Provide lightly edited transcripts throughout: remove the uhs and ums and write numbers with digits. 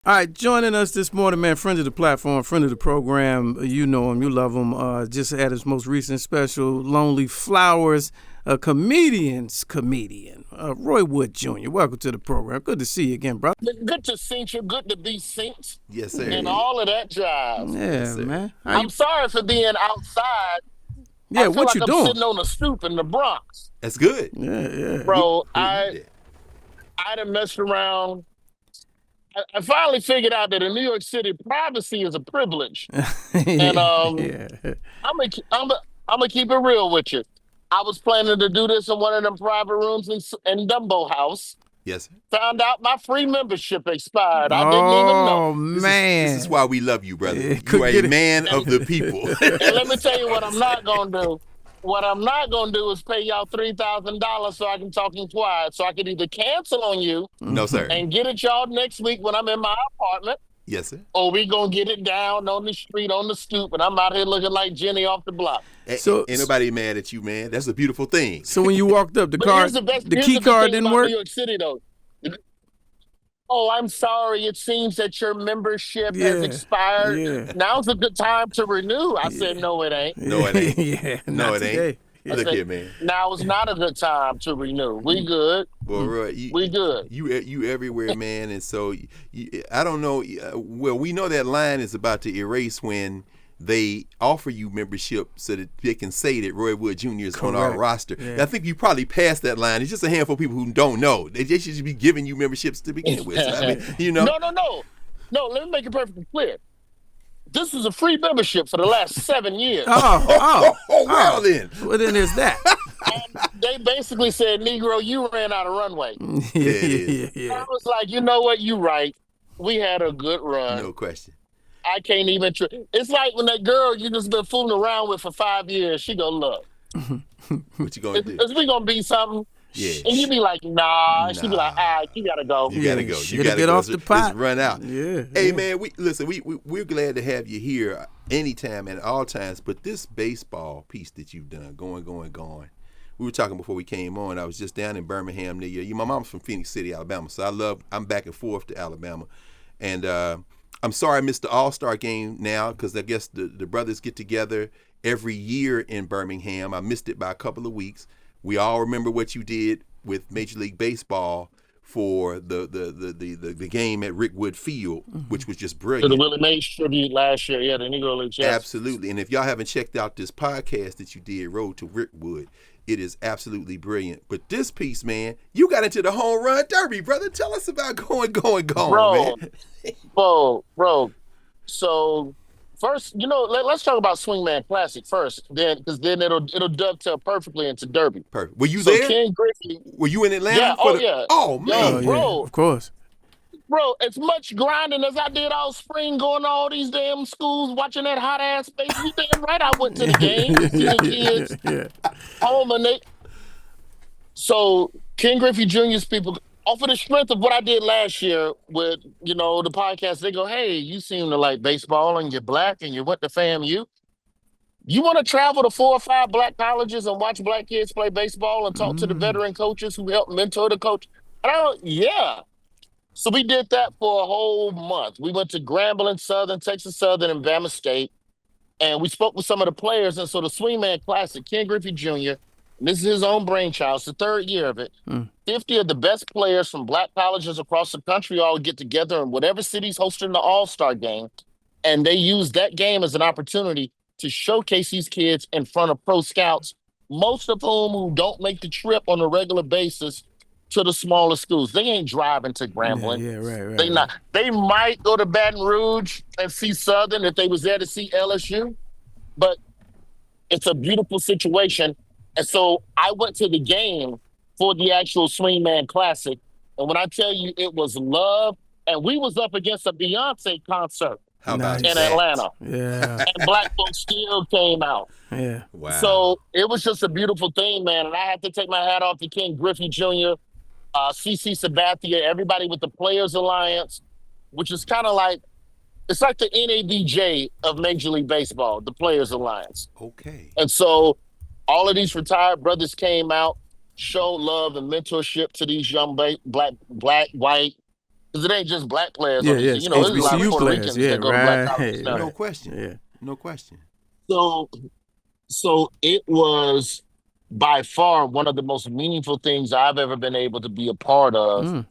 All right, joining us this morning, man, friend of the platform, friend of the program. You know him, you love him. Just had his most recent special, Lonely Flowers, a comedian, Roy Wood Jr. Welcome to the program. Good to see you again, bro. Good to see you. Good to be synced. Yes, sir. And all of that jive. Yeah, Yes, sir. man. I'm sorry for being outside. Yeah, I feel what like you I'm doing? sitting on a stoop in the Bronx. That's good. Yeah. Bro, We I need done messed around. I finally figured out that in New York City, privacy is a privilege. And yeah. I'm gonna keep it real with you. I was planning to do this in one of them private rooms in Dumbo House. that. Yes, sir. Found out my free membership expired. I didn't even know. Oh, man. This is why we love you, brother. Yeah, You are a get it. man of the people. And let me tell you what I'm not gonna do. What I'm not gonna do is pay y'all $3,000 so I can talk in quiet. So I can either cancel on you No, sir. and get at y'all next week when I'm in my apartment, Yes, sir. or we gonna get it down on the street on the stoop, and I'm out here looking like Jenny off the block. So- Ain't nobody mad at you, man. That's a beautiful thing. So when you walked up, the But car, here's the best. the here's key the best card thing didn't about work? New York City, though. Oh, I'm sorry. It seems that your membership has expired. Yeah. Now's a good time to renew. I said, no, it ain't. No, it ain't. Yeah, No, not it ain't. today. I Look said, here, man. Now is not a good time to renew. We good. Well, Roy, We good. you everywhere, man. And so I don't know. Well, we know that line is about to erase when they offer you membership so that they can say that Roy Wood Jr. is on our Correct. roster. Yeah. I think you probably passed that line. It's just a handful of people who don't know. They should be giving you memberships to begin with. So, I mean, you know. No, let me make it perfectly clear. This is a free membership for the last 7 years. Well then. Well, then there's that. And they basically said, Negro, you ran out of runway. yeah. I was like, you know what? You right. We had a good run. No question. I can't even. It's like when that girl you just been fooling around with for 5 years, she go, look, What you gonna do? is we going to be something? Yeah. And you be like, nah. And she be like, all right, you got to go. You gotta go. you You gotta gotta get go. off the It's pot. run out. Yeah. Hey man, we're glad to have you here anytime and all times. But this baseball piece that you've done, going. We were talking before we came on. I was just down in Birmingham near you. My mom's from Phoenix City, Alabama, so I'm back and forth to Alabama. And I'm sorry I missed the All-Star game now because I guess the brothers get together every year in Birmingham. I missed it by a couple of weeks. We all remember what you did with Major League Baseball for the game at Rickwood Field, which was just To brilliant. the Willie Mays tribute last year. Yeah, the Negro Leagues. Yes. Absolutely. And if y'all haven't checked out this podcast that you did, Road to Rickwood, it is absolutely brilliant. But this piece, man, you got into the home run derby, brother. Tell us about going, Bro, man. bro. So first, let's talk about Swingman Classic first, because then it'll dovetail perfectly into Derby. Perfect. Were you So there? Ken Griffey, Were you in Atlanta? Yeah, yeah. Oh, man. Oh, Bro. yeah, of course. bro, as much grinding as I did all spring, going to all these damn schools, watching that hot ass space. You damn right I went to the game, to see the kids home, and they. So Ken Griffey Jr.'s people, off of the strength of what I did last year with, the podcast, they go, hey, you seem to like baseball and you're black and you went to FAMU. You want to travel to 4 or 5 black colleges and watch black kids play baseball and talk to the veteran coaches who helped mentor the coach? Yeah. So we did that for a whole month. We went to Grambling Southern, Texas Southern, and Bama State, and we spoke with some of the players. And so the Swingman Classic, Ken Griffey Jr., and this is his own brainchild. It's the 3rd year of it. 50 of the best players from black colleges across the country all get together in whatever city's hosting the All-Star game, and they use that game as an opportunity to showcase these kids in front of pro scouts, most of whom who don't make the trip on a regular basis to the smaller schools. They ain't driving to Grambling. Yeah, right. They not. They might go to Baton Rouge and see Southern if they was there to see LSU, but it's a beautiful situation. And so I went to the game for the actual Swingman Classic, and when I tell you it was love, and we was up against a Beyonce concert How about in that? Atlanta, Yeah, and black folks still came out. yeah. Wow. So it was just a beautiful thing, man. And I had to take my hat off to Ken Griffey Jr., CC Sabathia, everybody with the Players Alliance, which is kind of like, it's like the NABJ of Major League Baseball, the Players Alliance. Okay. And so all of these retired brothers came out, showed love and mentorship to these young black, white, Because it ain't just black players Yeah, on yeah. these. There's a lot of HBCU Puerto players. Ricans Yeah, that go to black colleges right, now. No question. Yeah. No question. So it was by far one of the most meaningful things I've ever been able to be a part of. Mm.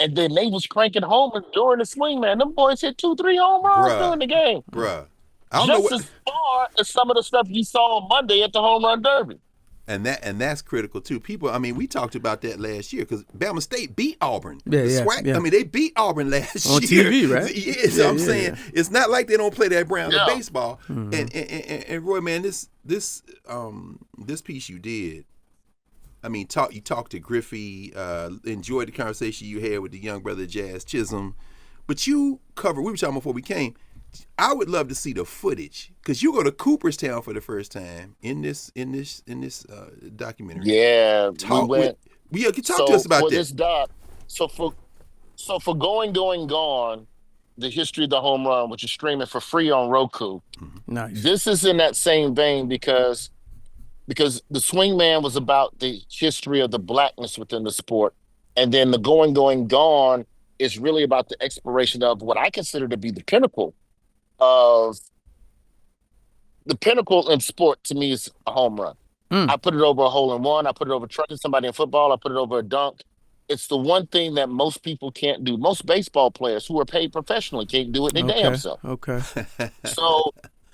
And then they was cranking homers during the swing, man. Them boys hit 2-3 home runs during the game. Bruh. I don't know Just as far as some of the stuff you saw on Monday at the home run derby. And that's critical too. People, I mean, we talked about that last year because Bama State beat Auburn. Yeah. I mean, they beat Auburn last on year on TV, right? Yeah, so I'm saying it's not like they don't play that brand of Yeah. baseball. And Roy, man, this piece you did. I mean, you talked to Griffey, enjoyed the conversation you had with the young brother Jazz Chisholm, but you covered. We were talking before we came. I would love to see the footage because you go to Cooperstown for the first time in this documentary. Yeah, Talk we went. talk to us about this doc. So for going gone, the history of the home run, which is streaming for free on Roku. Nice. This is in that same vein because the Swingman was about the history of the blackness within the sport, and then the going gone is really about the exploration of what I consider to be the pinnacle in sport. To me, is a home run. I put it over a hole in one. I put it over trucking somebody in football. I put it over a dunk. It's the one thing that most people can't do. Most baseball players who are paid professionally can't do it their damn self. Okay. So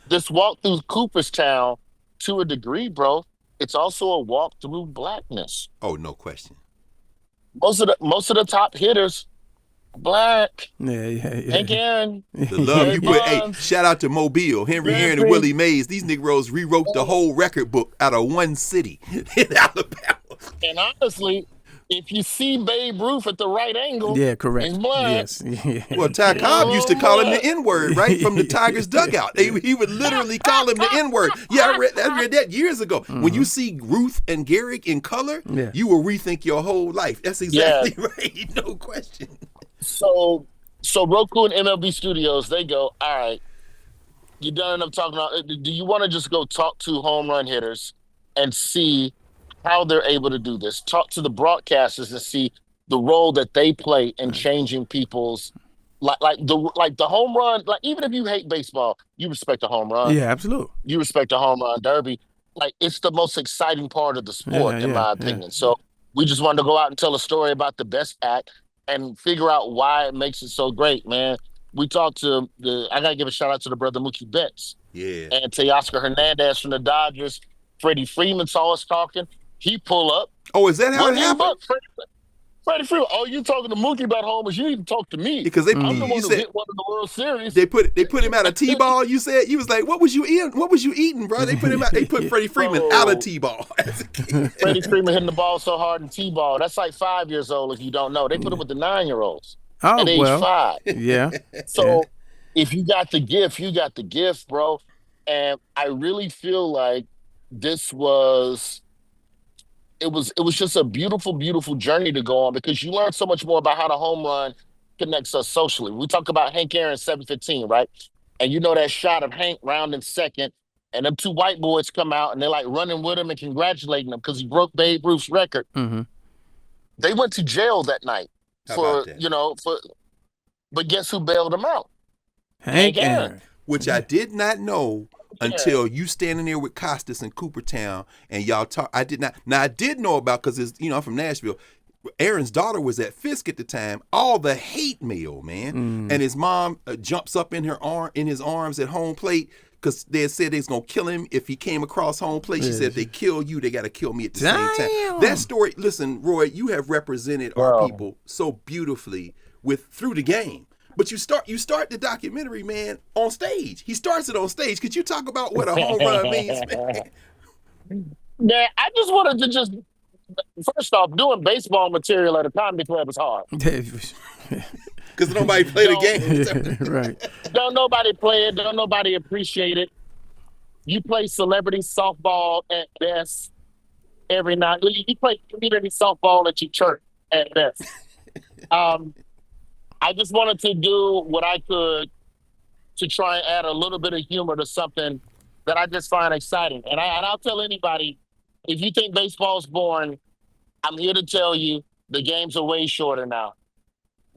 this walk through Cooperstown, to a degree, bro, it's also a walk through blackness. Oh, no question. Most of the top hitters, black. Yeah. Hank Aaron. The love you put. Hey, shout out to Mobile, Henry Aaron, and Willie Mays. These Negroes rewrote the whole record book out of one city in Alabama. And honestly, if you see Babe Ruth at the right angle, Yeah, correct. he's black. Yes. Yeah. Well, Ty Cobb used to call him the N-word, right, from the Tigers' dugout. He would literally call him the N-word. Yeah, I read that years ago. When you see Ruth and Garrick in color, you will rethink your whole life. That's exactly right. No question. So Roku and MLB Studios, they go, all right, you done enough talking about it. Do you want to just go talk to home run hitters and see how they're able to do this? Talk to the broadcasters and see the role that they play in changing people's like the home run. Like, even if you hate baseball, you respect a home run. Yeah, absolutely. You respect a home run derby. Like, it's the most exciting part of the sport, in my opinion. So we just wanted to go out and tell a story about the best act and figure out why it makes it so great, man. We talked to I gotta give a shout out to the brother Mookie Betts. Yeah. And Teoscar Hernandez from the Dodgers. Freddie Freeman saw us talking. He pull up. Oh, is that how it happened? Freddie Freeman. Oh, you talking to Mookie about homers? You need to talk to me. Because I'm the one who hit one in the World Series. They put him out of T-ball. You said you was like, what was you eating, bro? They put him out. They put Freddie Freeman out of T-ball. Freddie Freeman hitting the ball so hard in T-ball. That's like 5 years old. If you don't know, they put him with the 9-year-olds at age 5. Yeah. So if you got the gift, you got the gift, bro. And I really feel like this was. It was just a beautiful, beautiful journey to go on, because you learn so much more about how the home run connects us socially. We talk about Hank Aaron 715, right? And you know that shot of Hank rounding second, and them two white boys come out and they're like running with him and congratulating him because he broke Babe Ruth's record. Mm-hmm. They went to jail that night but guess who bailed them out? Hank Aaron. Which I did not know until you standing there with Costas in Cooperstown and y'all talk. I did not. Now I did know about, because I'm from Nashville. Aaron's daughter was at Fisk at the time. All the hate mail, man, and his mom jumps up in his arms at home plate, because they said they was gonna kill him if he came across home plate. She said, if they kill you, they gotta kill me at the same time. That story. Listen, Roy, you have represented our people so beautifully through the game. But you start the documentary, man, on stage. He starts it on stage. Could you talk about what a home run means, man? Man, I just wanted to first off, doing baseball material at a comedy club is hard. Because nobody play the game. Right. Don't nobody play it. Don't nobody appreciate it. You play celebrity softball at best every night. You play community softball at your church at best. I just wanted to do what I could to try and add a little bit of humor to something that I just find exciting. And I'll tell anybody, if you think baseball's boring, I'm here to tell you the games are way shorter now.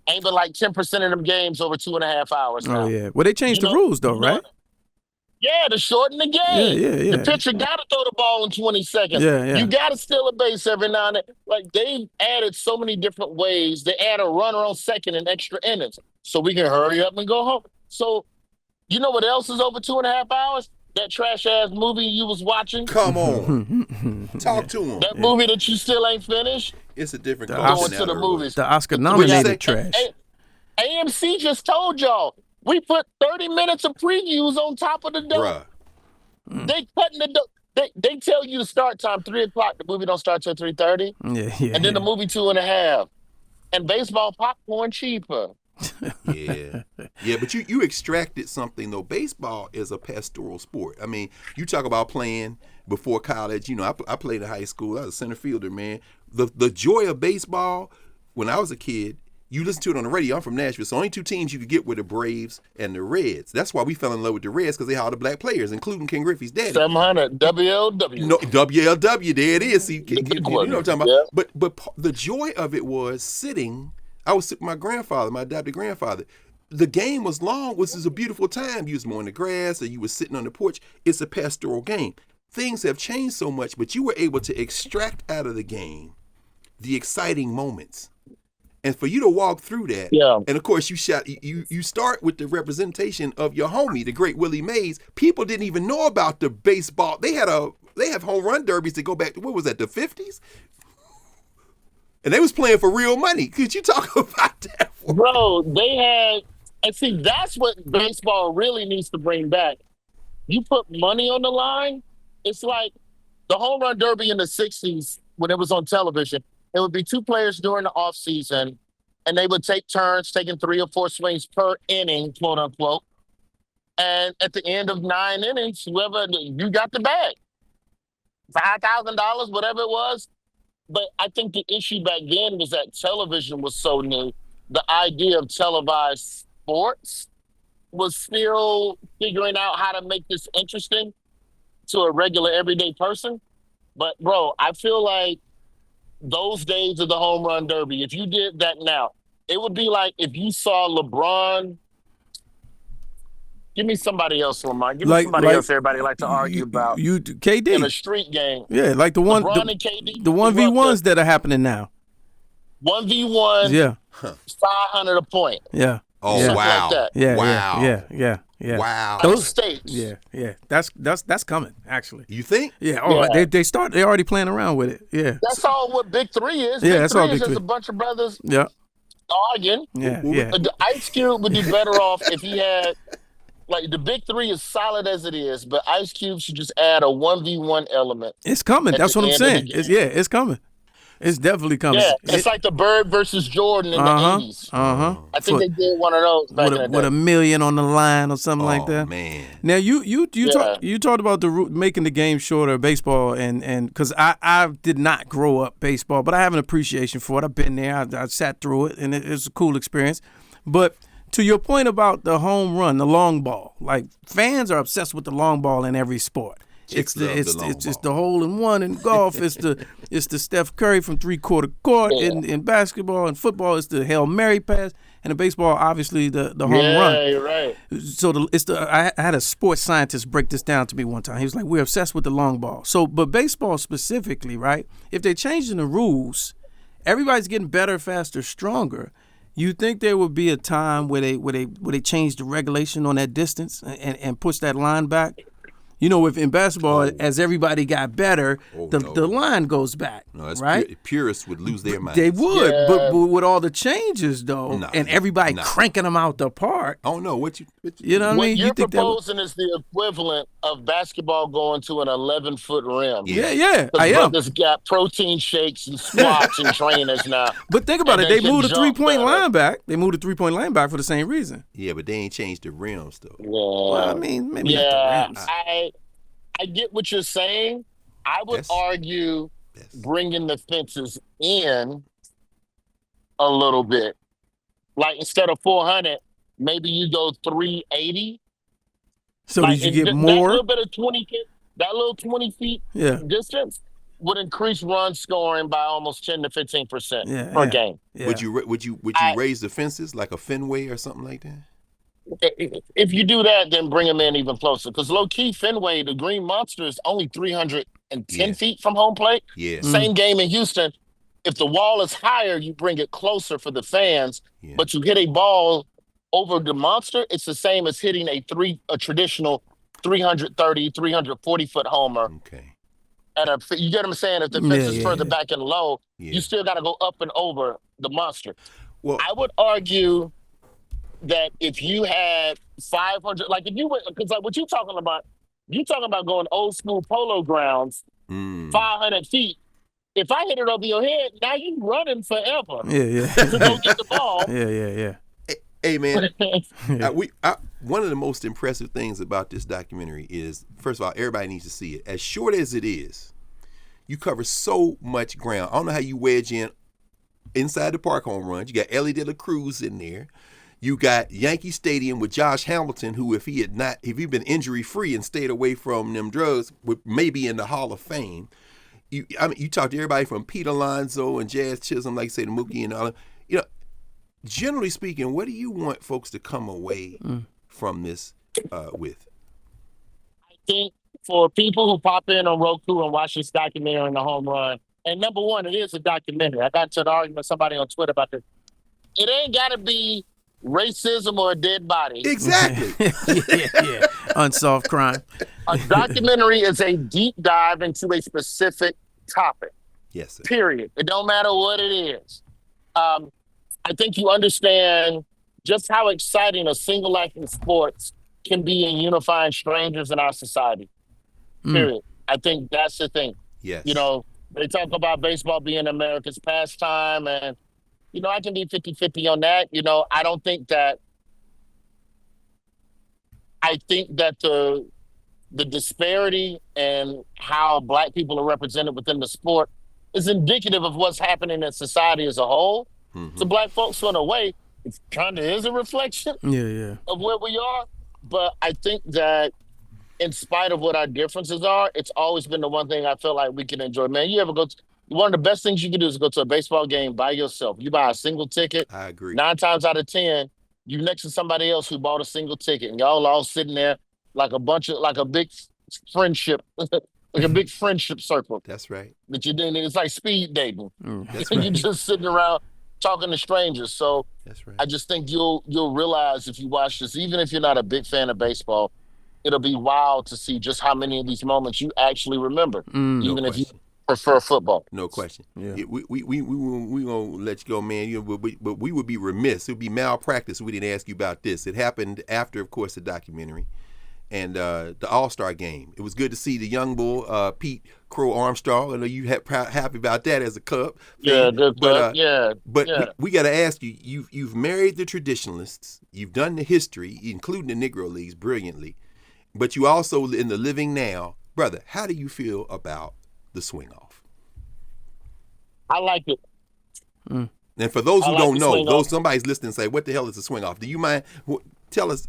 ain't been like 10% of them games over 2.5 hours now. Oh yeah. Well, they changed the rules though, right? Yeah, to shorten the game. Yeah. The pitcher got to throw the ball in 20 seconds. Yeah. You got to steal a base every now and then. Like, they've added so many different ways. They add a runner on second in extra innings so we can hurry up and go home. So, you know what else is over 2.5 hours? That trash-ass movie you was watching. Come on. Talk to him. That movie that you still ain't finished. It's a different Going to the movies. The Oscar-nominated trash. AMC just told y'all. We put 30 minutes of previews on top of the dope. They cutting the dope. They tell you the start time 3:00. The movie don't start till 3:30. Yeah. And then the movie 2.5. And baseball popcorn cheaper. Yeah, but you extracted something though. Baseball is a pastoral sport. I mean, you talk about playing before college. You know, I played in high school. I was a center fielder, man. The joy of baseball when I was a kid. You listen to it on the radio. I'm from Nashville, so only two teams you could get were the Braves and the Reds. That's why we fell in love with the Reds, because they had all the black players, including Ken Griffey's daddy. 700 WLW. No, WLW. There it is. See, you know what I'm talking about. Yeah. But the joy of it was sitting. I was sitting with my grandfather, my adopted grandfather. The game was long, which is a beautiful time. You was mowing the grass, or you was sitting on the porch. It's a pastoral game. Things have changed so much, but you were able to extract out of the game the exciting moments. And for you to walk through that, and of course you start with the representation of your homie, the great Willie Mays. People didn't even know about the baseball. They have home run derbies that go back to, what was that, the 50s? And they was playing for real money. Could you talk about that? Bro, they had, and see, that's what baseball really needs to bring back. You put money on the line, it's like the home run derby in the 60s when it was on television. It would be two players during the offseason, and they would take turns taking 3 or 4 swings per inning, quote unquote. And at the end of 9 innings, whoever, you got the bag. $5,000, whatever it was. But I think the issue back then was that television was so new. The idea of televised sports was still figuring out how to make this interesting to a regular everyday person. But, bro, I feel like those days of the home run derby, if you did that now, it would be like if you saw LeBron. Give me somebody else, Lamont. Give me somebody else everybody like to argue about. KD. In a street game. Yeah, like the one, LeBron and KD, the 1v1s that are happening now. 1v1. Yeah. 500 a point. Yeah. Oh, yeah. wow. Like that. Yeah. Wow. Yeah. Wow. Those states. Yeah. That's coming, actually. You think? Yeah. Oh, Yeah. They're already playing around with it. Yeah. That's all what Big Three is. Yeah, Big that's Three all is Big just Three. a bunch of brothers Yeah. arguing. Yeah. The Ice Cube would be better off if he had, like, the Big Three is solid as it is, but Ice Cube should just add a 1v1 element. It's coming. That's what I'm saying. It's coming. It's definitely coming. Yeah, it's like the Bird versus Jordan in the 80s. I think they did one of those back in the day. With $1 million on the line or something like that. Oh, man. Now you talked about making the game shorter, baseball, and because I did not grow up baseball, but I have an appreciation for it. I've been there. I sat through it, and it's a cool experience. But to your point about the home run, the long ball, like fans are obsessed with the long ball in every sport. It's the hole in one in golf. It's the Steph Curry from 3/4 court in basketball and football. It's the Hail Mary pass, and in baseball, obviously the home run. Yeah, you're right. So I had a sports scientist break this down to me one time. He was like, "We're obsessed with the long ball." So, but baseball specifically, right? If they're changing the rules, everybody's getting better, faster, stronger. You think there would be a time where they change the regulation on that distance and push that line back? You know, if in basketball, as everybody got better, the line goes back, right? Purists would lose their minds. They would, but with all the changes, though, and everybody cranking them out the park. Oh, no. What you know what I mean? You're proposing is the equivalent of basketball going to an 11-foot rim. Yeah, I am. Brothers got protein shakes and squats and trainers now. But think about it. They moved the 3-point line back. They moved the 3-point line back for the same reason. Yeah, but they ain't changed the rims, though. Yeah. Well, I mean, maybe not the rims. I get what you're saying. I would argue bringing the fences in a little bit. Like, instead of 400, maybe you go 380. So did you get more? That little 20 feet distance, would increase run scoring by almost 10 to 15% Yeah, per yeah, game. yeah. Would you raise the fences like a Fenway or something like that? If you do that, then bring them in even closer. Because low key, Fenway, the Green Monster is only 310 Yeah. feet from home plate. Yeah. Same game in Houston. If the wall is higher, you bring it closer for the fans. Yeah. But you hit a ball over the Monster, it's the same as hitting a traditional 330, 340 foot homer. Okay. You get what I'm saying? If the fence is further yeah. back and low, Yeah. you still got to go up and over the Monster. Well, I would argue that if you had 500, like if you went, because like what you're talking about going old school polo grounds, 500 feet. If I hit it over your head, now you running forever. Yeah. To go get the ball. Yeah. hey man, one of the most impressive things about this documentary is, first of all, everybody needs to see it. As short as it is, you cover so much ground. I don't know how you wedge in inside the park home runs. You got Ellie De La Cruz in there. You got Yankee Stadium with Josh Hamilton, who if he'd been injury free and stayed away from them drugs, would maybe in the Hall of Fame. You talk to everybody from Pete Alonso and Jazz Chisholm, like say the Mookie and all. Generally speaking, what do you want folks to come away from this with? I think for people who pop in on Roku and watch this documentary on the home run, and number one, it is a documentary. I got into an argument with somebody on Twitter about this. It ain't got to be racism or a dead body. Exactly. yeah. Unsolved crime. A documentary is a deep dive into a specific topic. Yes, sir. Period. It don't matter what it is. I think you understand just how exciting a single act in sports can be in unifying strangers in our society. Period. I think that's the thing. Yes. They talk about baseball being America's pastime, and I can be 50-50 on that. I don't think that. I think that the disparity and how Black people are represented within the sport is indicative of what's happening in society as a whole. So Black folks, in a way, it kind of is a reflection of where we are. But I think that in spite of what our differences are, it's always been the one thing I feel like we can enjoy. Man, you ever go to one of the best things you can do is go to a baseball game by yourself. You buy a single ticket. I agree. 9 times out of 10, you next to somebody else who bought a single ticket, and y'all all sitting there like a big friendship, like a big friendship circle. That's right. That you're doing. It's like speed dating. That's You're right. just sitting around talking to strangers. So That's right. I just think you'll realize if you watch this, even if you're not a big fan of baseball, it'll be wild to see just how many of these moments you actually remember, even if you prefer football. No question. Yeah. We gonna let you go, man. But we would be remiss. It would be malpractice if we didn't ask you about this. It happened after, of course, the documentary and the All-Star game. It was good to see the young bull, Pete Crow Armstrong. I know you happy about that as a Cub. Yeah, good. But yeah. we got to ask you. You've married the traditionalists. You've done the history, including the Negro Leagues, brilliantly. But you also in the living now, brother. How do you feel about the swing off? I like it. And for those who like don't the know, swing off. somebody's listening and say, "What the hell is a swing off?" Do you mind? Tell us.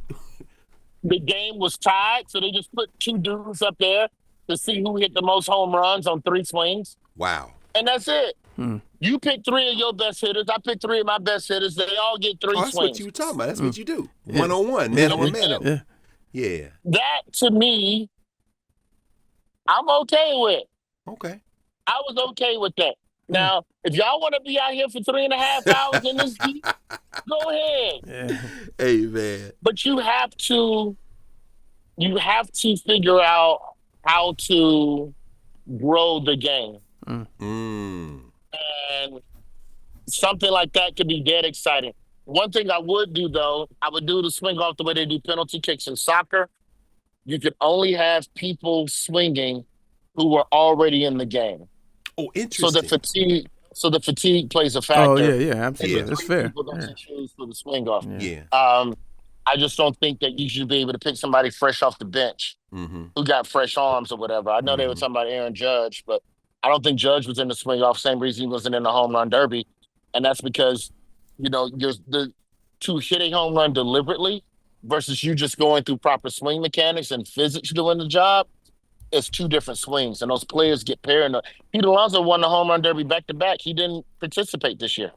The game was tied, so they just put 2 dudes up there to see who hit the most home runs on 3 swings. Wow. And that's it. You pick 3 of your best hitters. I pick 3 of my best hitters. They all get 3 That's swings. what you were talking about. That's what you do. 1-on-1, man on man. Yeah. That, to me, I'm okay with. Okay. I was okay with that. Now, if y'all want to be out here for 3.5 hours in this heat, go ahead. Yeah. Hey, man. But you have to figure out how to grow the game. And something like that could be dead exciting. One thing I would do, though, I would do the swing off the way they do penalty kicks in soccer. You could only have people swinging who were already in the game. Oh, interesting. So the fatigue plays a factor. Oh, yeah, absolutely. Yeah. That's fair. People don't choose for the swing off. Yeah. I just don't think that you should be able to pick somebody fresh off the bench who got fresh arms or whatever. I know they were talking about Aaron Judge, but I don't think Judge was in the swing off. Same reason he wasn't in the home run derby, and that's because to hit a home run deliberately versus you just going through proper swing mechanics and physics doing the job. it's two different swings, and those players get paranoid. Pete Alonso won the home run derby back to back. He didn't participate this year.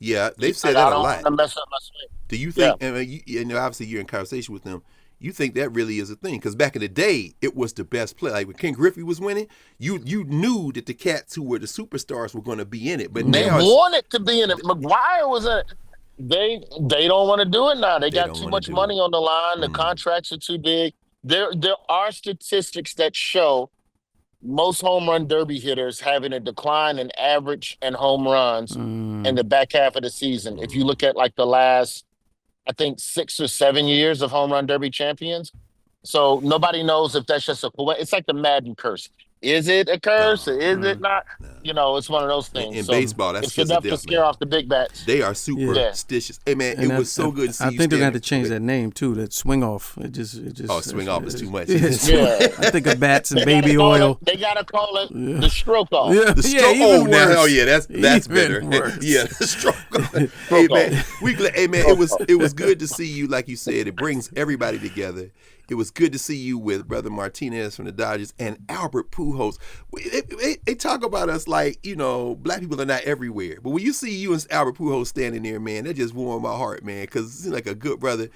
Yeah, they've He's like, said I that a don't lot. want to mess up my swing. Do you Yeah. think? And you know, obviously, you're in conversation with them. You think that really is a thing? Because back in the day, it was the best play. Like when Ken Griffey was winning, you knew that the cats who were the superstars were going to be in it. But They now, wanted to be in it. McGuire was in it. They don't want to do it now. They got don't too wanna much do money it. on the line. The contracts are too big. There are statistics that show most home run derby hitters having a decline in average and home runs in the back half of the season. If you look at like the last, I think 6 or 7 years of home run derby champions. So nobody knows if that's just a coincidence. It's like the Madden curse. Is it a curse or is it not? You know, it's one of those things. in So baseball, that's it's just enough a to death, scare man. off the big bats. They are superstitious. Hey man, And it was so good to see I you. think they're gonna have to standing- change that name too. That swing off. It just. Oh, swing off is too much. Yeah. I think of bats and They gotta baby call oil. it- They gotta call it the stroke off. Yeah, The stroke. even Oh, now, worse. oh yeah, that's Even better. worse. Yeah, the stroke. Hey man, we glad. Hey man, it was good to see you. Like you said, it brings everybody together. It was good to see you with Brother Martinez from the Dodgers and Albert Pujols. They talk about us like, you know, black people are not everywhere. But when you see you and Albert Pujols standing there, man, that just warmed my heart, man, because it seems like a good brother.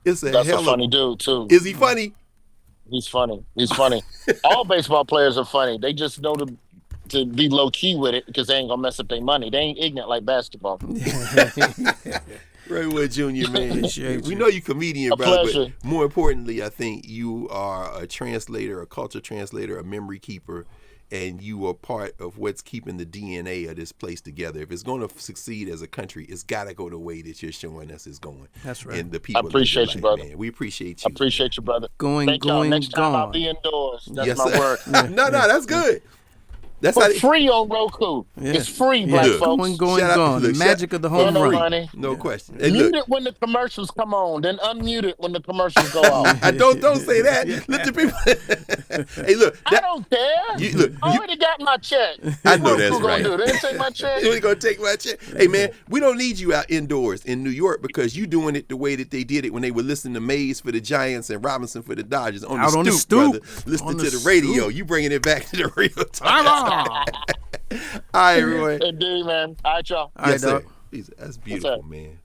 It's a That's hell a of funny dude too. Is he funny? He's funny. He's funny. All baseball players are funny. They just know to be low key with it because they ain't gonna mess up their money. They ain't ignorant like basketball. Rickwood Jr., man. Appreciate We you. know you comedian, A brother, pleasure. but more importantly, I think you are a translator, a culture translator, a memory keeper, and you are part of what's keeping the DNA of this place together. If it's going to succeed as a country, it's got to go the way that you're showing us it's going. That's right. And the people I appreciate live you, your life, brother. man. We appreciate I you. appreciate you, brother. Going, Thank y'all. going, Next time I'll gone. be indoors. That's Yes, my sir. word. No, that's good. That's how For they, free on Roku. Yeah. It's free, black Look. folks. Going, Shout out- gone. look, The magic of the home no run. money. no question. Hey, Mute look, it when the commercials come on, then unmute it when the commercials go off. I don't say that. Let the people. Hey, look. I don't care. Look, I already got my check. I know What that's Roku right. gonna do? They didn't take my check. We're gonna take my check. Hey man, we don't need you out indoors in New York because you doing it the way that they did it when they were listening to Mays for the Giants and Robinson for the Dodgers on Out the on the stoop, stoop. brother. Listening On to the the radio. stoop. You bringing it back to the real time. All right, everyone. Indeed, man. All right, y'all. All right, Yes, sir. dog. That's beautiful, man.